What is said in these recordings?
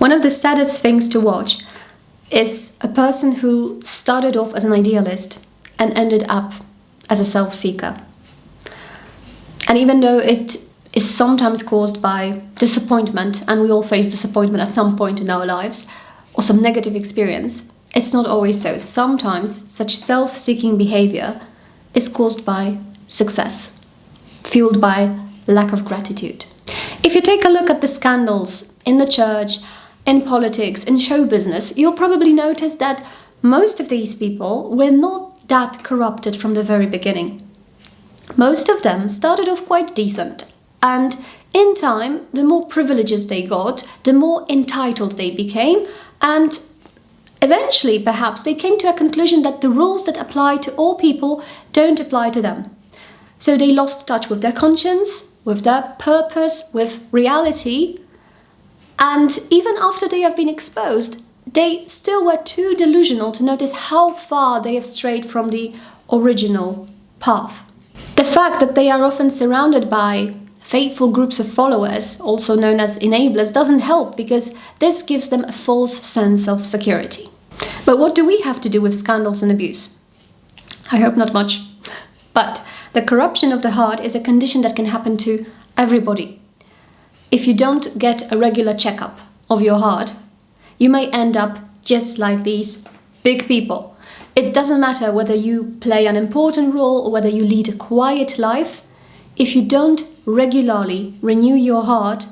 One of the saddest things to watch is a person who started off as an idealist and ended up as a self-seeker. And even though it is sometimes caused by disappointment, and we all face disappointment at some point in our lives, or some negative experience, it's not always so. Sometimes such self-seeking behavior is caused by success, fueled by lack of gratitude. If you take a look at the scandals in the church, in politics, in show business, you'll probably notice that most of these people were not that corrupted from the very beginning. Most of them started off quite decent, and in time, the more privileges they got, the more entitled they became, and eventually, perhaps, they came to a conclusion that the rules that apply to all people don't apply to them. So they lost touch with their conscience, with their purpose, with reality, and even after they have been exposed, they still were too delusional to notice how far they have strayed from the original path. The fact that they are often surrounded by faithful groups of followers, also known as enablers, doesn't help because this gives them a false sense of security. But what do we have to do with scandals and abuse? I hope not much. But the corruption of the heart is a condition that can happen to everybody. If you don't get a regular checkup of your heart, you may end up just like these big people. It doesn't matter whether you play an important role or whether you lead a quiet life. If you don't regularly renew your heart,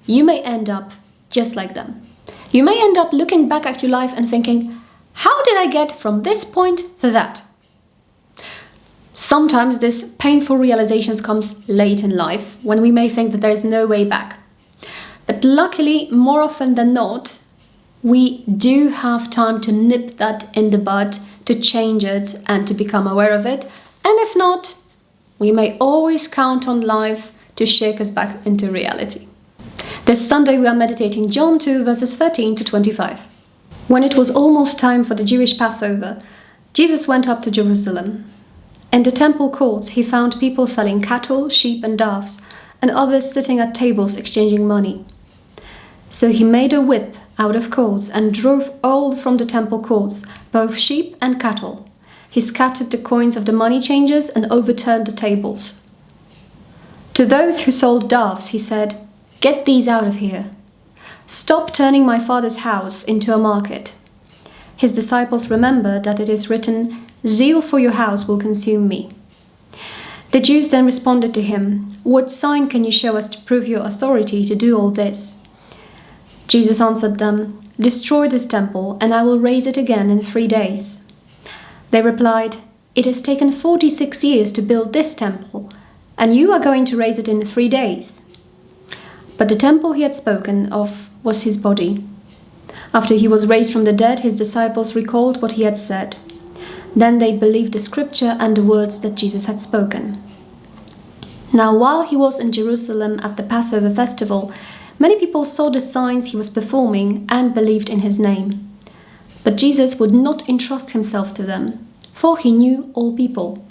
you may end up just like them. You may end up looking back at your life and thinking, how did I get from this point to that? Sometimes this painful realization comes late in life, when we may think that there is no way back. But luckily, more often than not, we do have time to nip that in the bud, to change it and to become aware of it. And if not, we may always count on life to shake us back into reality. This Sunday we are meditating John 2 verses 13 to 25. When it was almost time for the Jewish Passover, Jesus went up to Jerusalem. In the temple courts he found people selling cattle, sheep and doves, and others sitting at tables exchanging money. So he made a whip out of cords and drove all from the temple courts, both sheep and cattle. He scattered the coins of the money changers and overturned the tables. To those who sold doves, he said, "Get these out of here. Stop turning my Father's house into a market." His disciples remembered that it is written, "Zeal for your house will consume me." The Jews then responded to him, "What sign can you show us to prove your authority to do all this?" Jesus answered them, "Destroy this temple, and I will raise it again in 3 days." They replied, "It has taken 46 years to build this temple, and you are going to raise it in 3 days." But the temple he had spoken of was his body. After he was raised from the dead, his disciples recalled what he had said. Then they believed the scripture and the words that Jesus had spoken. Now, while he was in Jerusalem at the Passover festival, many people saw the signs he was performing and believed in his name. But Jesus would not entrust himself to them, for he knew all people.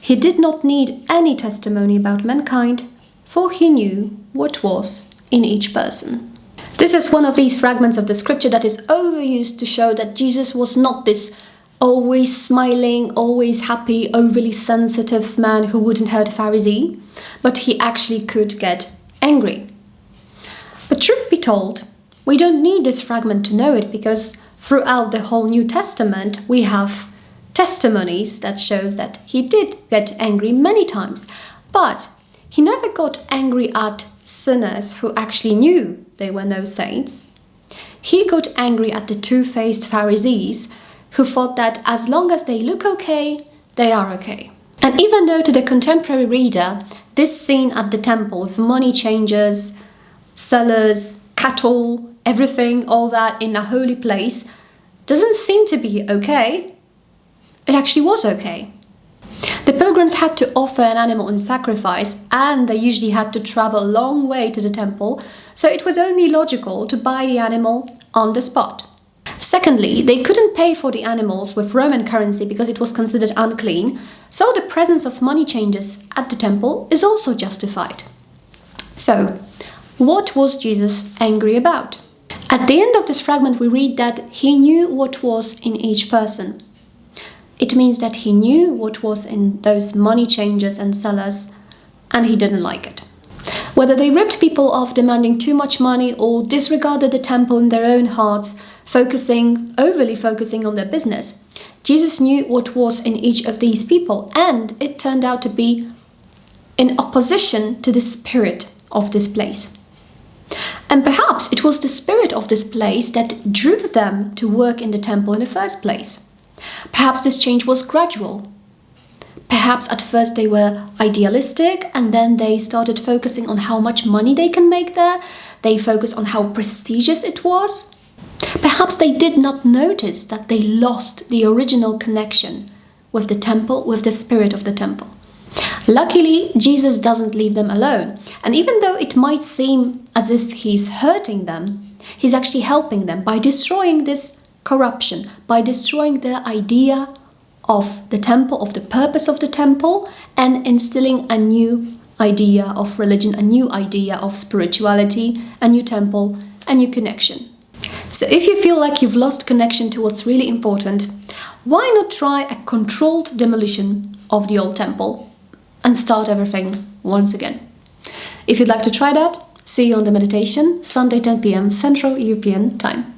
He did not need any testimony about mankind, for he knew what was in each person. This is one of these fragments of the scripture that is overused to show that Jesus was not this always smiling, always happy, overly sensitive man who wouldn't hurt a Pharisee, but he actually could get angry. But truth be told, we don't need this fragment to know it, because throughout the whole New Testament we have testimonies that shows that he did get angry many times, but he never got angry at sinners who actually knew they were no saints. He got angry at the two-faced Pharisees who thought that as long as they look okay, they are okay. And even though to the contemporary reader, this scene at the temple with money changers, sellers, cattle, everything, all that in a holy place, doesn't seem to be okay, it actually was okay. The pilgrims had to offer an animal in sacrifice, and they usually had to travel a long way to the temple, so it was only logical to buy the animal on the spot. Secondly, they couldn't pay for the animals with Roman currency because it was considered unclean, so the presence of money changers at the temple is also justified. So, what was Jesus angry about? At the end of this fragment, we read that he knew what was in each person. It means that he knew what was in those money changers and sellers, and he didn't like it. Whether they ripped people off demanding too much money or disregarded the temple in their own hearts, overly focusing on their business, Jesus knew what was in each of these people, and it turned out to be in opposition to the spirit of this place. And perhaps it was the spirit of this place that drew them to work in the temple in the first place. Perhaps this change was gradual. Perhaps at first they were idealistic and then they started focusing on how much money they can make there. They focused on how prestigious it was. Perhaps they did not notice that they lost the original connection with the temple, with the spirit of the temple. Luckily, Jesus doesn't leave them alone. And even though it might seem as if he's hurting them, he's actually helping them by destroying this corruption, by destroying the idea of the temple, of the purpose of the temple, and instilling a new idea of religion, a new idea of spirituality, a new temple, a new connection. So if you feel like you've lost connection to what's really important, why not try a controlled demolition of the old temple and start everything once again? If you'd like to try that, see you on the meditation, Sunday 10 p.m. Central European Time.